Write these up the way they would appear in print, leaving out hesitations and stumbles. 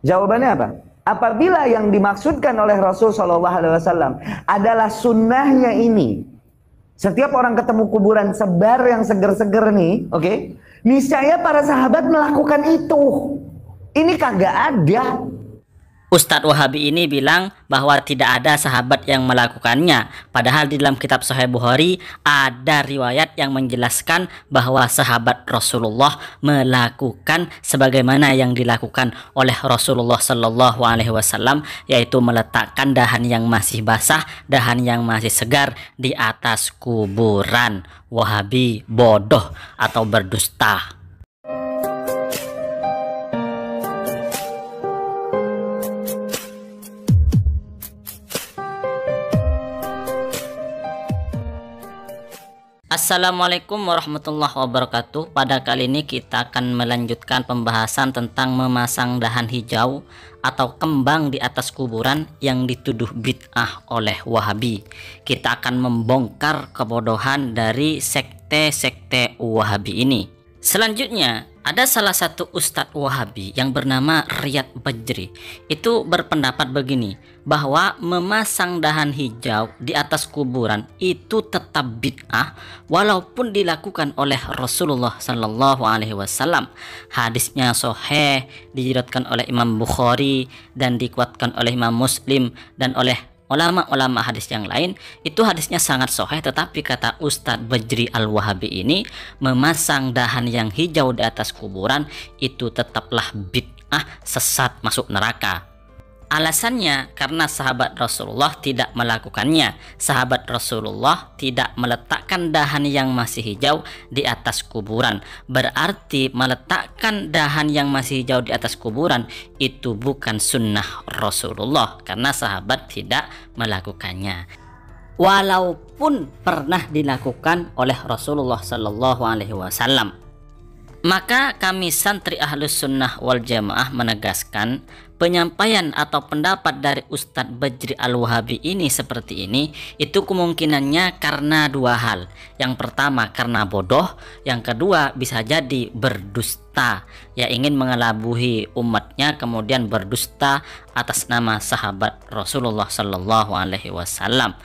Jawabannya apa? Apabila yang dimaksudkan oleh Rasul SAW adalah sunnahnya ini, setiap orang ketemu kuburan sebar yang seger-seger nih, oke? Niscaya para sahabat melakukan itu. Ini kagak ada. Ustadz Wahabi ini bilang bahwa tidak ada sahabat yang melakukannya. Padahal di dalam kitab Sahih Bukhari ada riwayat yang menjelaskan bahwa sahabat Rasulullah melakukan sebagaimana yang dilakukan oleh Rasulullah Sallallahu Alaihi Wasallam, yaitu meletakkan dahan yang masih basah, dahan yang masih segar di atas kuburan. Wahabi bodoh atau berdusta. Assalamualaikum warahmatullahi wabarakatuh. Pada kali ini kita akan melanjutkan pembahasan tentang memasang dahan hijau atau kembang di atas kuburan yang dituduh bid'ah oleh Wahabi. Kita akan membongkar kebodohan dari sekte-sekte Wahabi ini. Selanjutnya, ada salah satu Ustadz Wahabi yang bernama Riyad Bajri. Itu berpendapat begini, bahwa memasang dahan hijau di atas kuburan itu tetap bid'ah walaupun dilakukan oleh Rasulullah Sallallahu Alaihi Wasallam. Hadisnya sahih, diriwayatkan oleh Imam Bukhari dan dikuatkan oleh Imam Muslim dan oleh ulama-ulama hadis yang lain. Itu hadisnya sangat sahih, tetapi kata Ustadz Bajri Al-Wahabi ini, memasang dahan yang hijau di atas kuburan itu tetaplah bid'ah, sesat, masuk neraka. Alasannya karena sahabat Rasulullah tidak melakukannya. Sahabat Rasulullah tidak meletakkan dahan yang masih hijau di atas kuburan. Berarti meletakkan dahan yang masih hijau di atas kuburan itu bukan sunnah Rasulullah, karena sahabat tidak melakukannya. Walaupun pernah dilakukan oleh Rasulullah Sallallahu Alaihi Wasallam. Maka kami santri Ahlus Sunnah wal Jamaah menegaskan, penyampaian atau pendapat dari Ustadz Bajri Al-Wahabi ini seperti ini, itu kemungkinannya karena dua hal. Yang pertama karena bodoh, yang kedua bisa jadi berdusta, ya ingin mengelabuhi umatnya kemudian berdusta atas nama sahabat Rasulullah Sallallahu Alaihi Wasallam.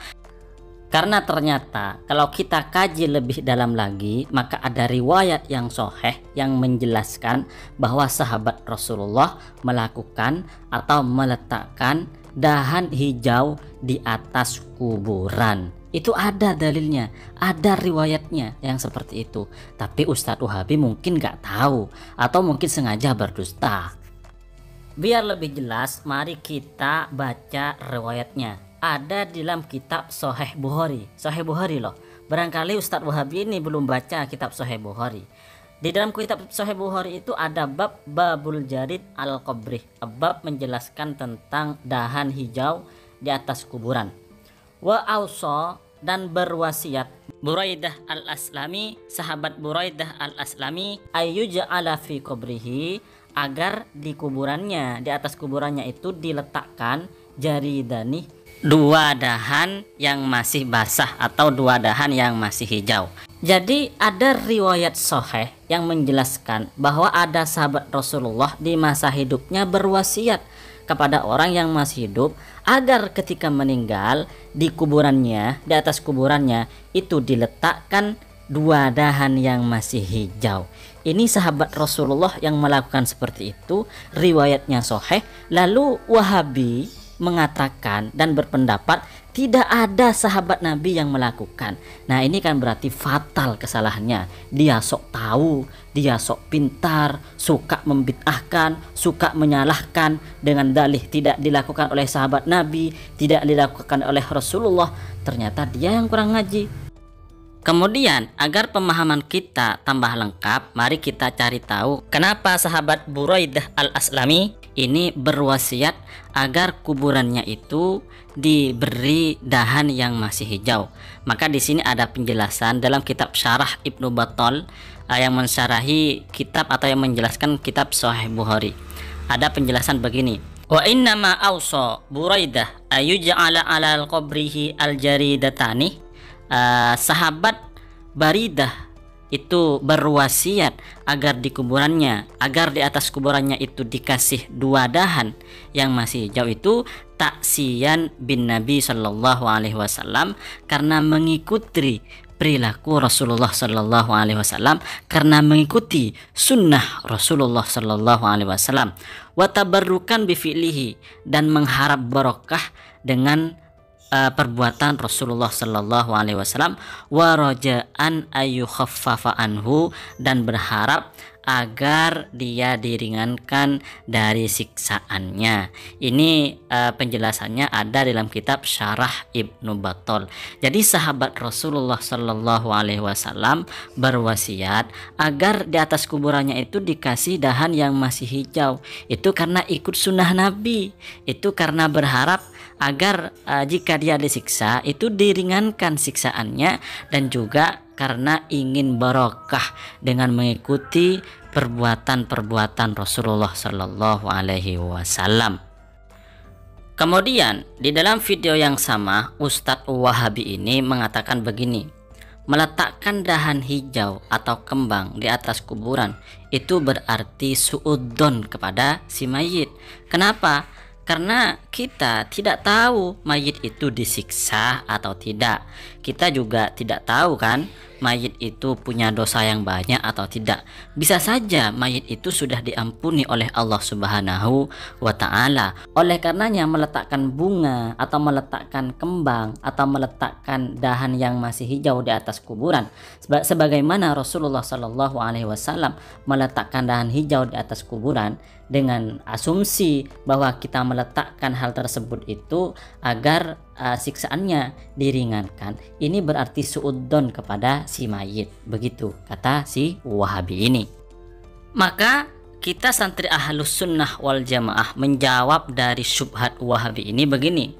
Karena ternyata kalau kita kaji lebih dalam lagi, maka ada riwayat yang sahih yang menjelaskan bahwa sahabat Rasulullah melakukan atau meletakkan dahan hijau di atas kuburan. Itu ada dalilnya, ada riwayatnya yang seperti itu. Tapi Ustadz Wahabi mungkin nggak tahu atau mungkin sengaja berdusta. Biar lebih jelas, mari kita baca riwayatnya. Ada di dalam kitab Sahih Bukhari. Sahih Bukhari loh. Barangkali Ustadz Wahabi ini belum baca kitab Sahih Bukhari. Di dalam kitab Sahih Bukhari itu ada bab Babul Jarid Al-Qabrih. Bab menjelaskan tentang dahan hijau di atas kuburan. Wa ausa, dan berwasiat Buraidah Al-Aslami, sahabat Buraidah Al-Aslami, ayyuja'ala fi qabrihi, agar di kuburannya, di atas kuburannya itu diletakkan jaridani, dua dahan yang masih basah atau dua dahan yang masih hijau. Jadi ada riwayat sahih yang menjelaskan bahwa ada sahabat Rasulullah di masa hidupnya berwasiat kepada orang yang masih hidup agar ketika meninggal di kuburannya, di atas kuburannya itu diletakkan dua dahan yang masih hijau. Ini sahabat Rasulullah yang melakukan seperti itu, riwayatnya sahih. Lalu Wahabi mengatakan dan berpendapat tidak ada sahabat Nabi yang melakukan. Nah ini kan berarti fatal kesalahannya. Dia sok tahu, dia sok pintar, suka membid'ahkan, suka menyalahkan dengan dalih tidak dilakukan oleh sahabat Nabi, tidak dilakukan oleh Rasulullah. Ternyata dia yang kurang ngaji. Kemudian agar pemahaman kita tambah lengkap, mari kita cari tahu kenapa sahabat Buraidah Al-Aslami ini berwasiat agar kuburannya itu diberi dahan yang masih hijau. Maka di sini ada penjelasan dalam kitab Syarah Ibnu Battal yang mensyarahi kitab atau yang menjelaskan kitab Sahih Bukhari. Ada penjelasan begini. Wa innama awsa Buraidah ayuj'ala 'ala al-qabrihi al-jaridatani. Sahabat Baridah itu berwasiat agar di kuburannya, agar di atas kuburannya itu dikasih 2 dahan yang masih hijau, itu taksiyan bin Nabi Shallallahu Alaihi Wasallam, karena mengikuti perilaku Rasulullah Shallallahu Alaihi Wasallam, karena mengikuti sunnah Rasulullah Shallallahu Alaihi Wasallam, watabarrukan bifi'lihi, dan mengharap barokah dengan perbuatan Rasulullah Shallallahu Alaihi Wasallam, wa rajaan ayyukhaffafa anhu, dan berharap agar dia diringankan dari siksaannya. Ini penjelasannya ada dalam kitab Syarah Ibnu Battal. Jadi sahabat Rasulullah Shallallahu Alaihi Wasallam berwasiat agar di atas kuburannya itu dikasih dahan yang masih hijau. Itu karena ikut sunnah Nabi. Itu karena berharap agar jika dia disiksa itu diringankan siksaannya, dan juga karena ingin barokah dengan mengikuti perbuatan-perbuatan Rasulullah Shallallahu Alaihi Wasallam. Kemudian di dalam video yang sama, Ustadz Wahabi ini mengatakan begini: meletakkan dahan hijau atau kembang di atas kuburan itu berarti suudzon kepada si mayit. Kenapa? Karena kita tidak tahu mayit itu disiksa atau tidak. Kita juga tidak tahu kan mayit itu punya dosa yang banyak atau tidak. Bisa saja mayit itu sudah diampuni oleh Allah Subhanahu wa Ta'ala. Oleh karenanya meletakkan bunga atau meletakkan kembang atau meletakkan dahan yang masih hijau di atas kuburan, sebagaimana Rasulullah Shallallahu Alaihi Wasallam meletakkan dahan hijau di atas kuburan dengan asumsi bahwa kita meletakkan hal tersebut itu agar siksaannya diringankan. Ini berarti suudzon kepada si mayit. Begitu kata si Wahabi ini. Maka kita santri Ahlus Sunnah wal Jamaah menjawab dari syubhat Wahabi ini begini: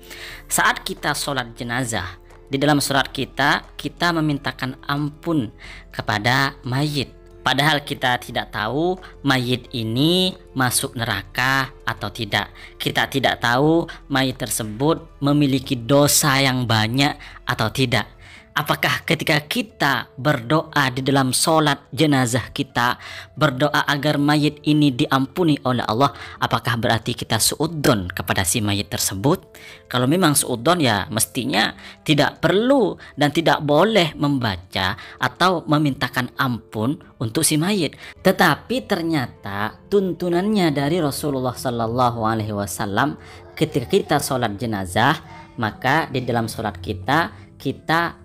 saat kita sholat jenazah, di dalam sholat kita memintakan ampun kepada mayit. Padahal kita tidak tahu mayit ini masuk neraka atau tidak. Kita tidak tahu mayit tersebut memiliki dosa yang banyak atau tidak. Apakah ketika kita berdoa di dalam sholat jenazah kita, berdoa agar mayit ini diampuni oleh Allah, apakah berarti kita suudzon kepada si mayit tersebut? Kalau memang suudzon, ya mestinya tidak perlu dan tidak boleh membaca atau memintakan ampun untuk si mayit. Tetapi ternyata tuntunannya dari Rasulullah Sallallahu Alaihi Wasallam, ketika kita sholat jenazah, maka di dalam sholat kita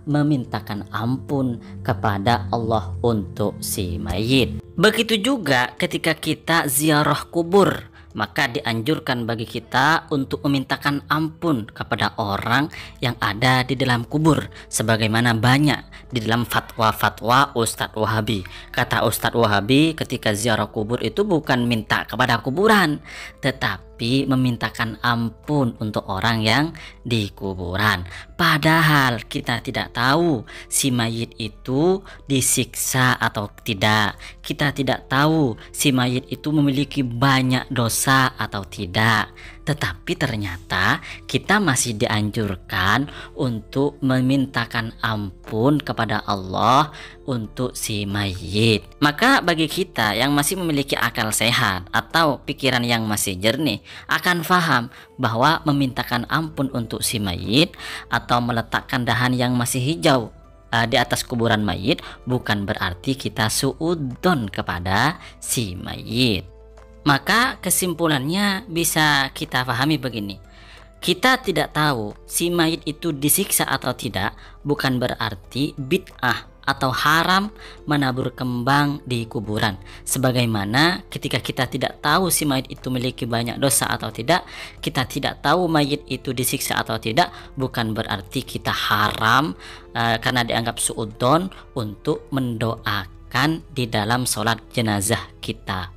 memintakan ampun kepada Allah untuk si mayit. Begitu juga ketika kita ziarah kubur, maka dianjurkan bagi kita untuk memintakan ampun kepada orang yang ada di dalam kubur, sebagaimana banyak di dalam fatwa-fatwa Ustadz Wahabi. Kata Ustadz Wahabi, ketika ziarah kubur itu bukan minta kepada kuburan, tetapi memintakan ampun untuk orang yang di kuburan. Padahal kita tidak tahu si mayit itu disiksa atau tidak. Kita tidak tahu si mayit itu memiliki banyak dosa atau tidak. Tetapi ternyata kita masih dianjurkan untuk memintakan ampun kepada Allah untuk si mayit. Maka bagi kita yang masih memiliki akal sehat atau pikiran yang masih jernih, akan faham bahwa memintakan ampun untuk si mayit atau meletakkan dahan yang masih hijau di atas kuburan mayit bukan berarti kita suudzon kepada si mayit. Maka kesimpulannya bisa kita pahami begini: kita tidak tahu si mayit itu disiksa atau tidak bukan berarti bid'ah atau haram menabur kembang di kuburan. Sebagaimana ketika kita tidak tahu si mayit itu memiliki banyak dosa atau tidak, kita tidak tahu mayit itu disiksa atau tidak, bukan berarti kita haram karena dianggap suudzon untuk mendoakan di dalam sholat jenazah kita.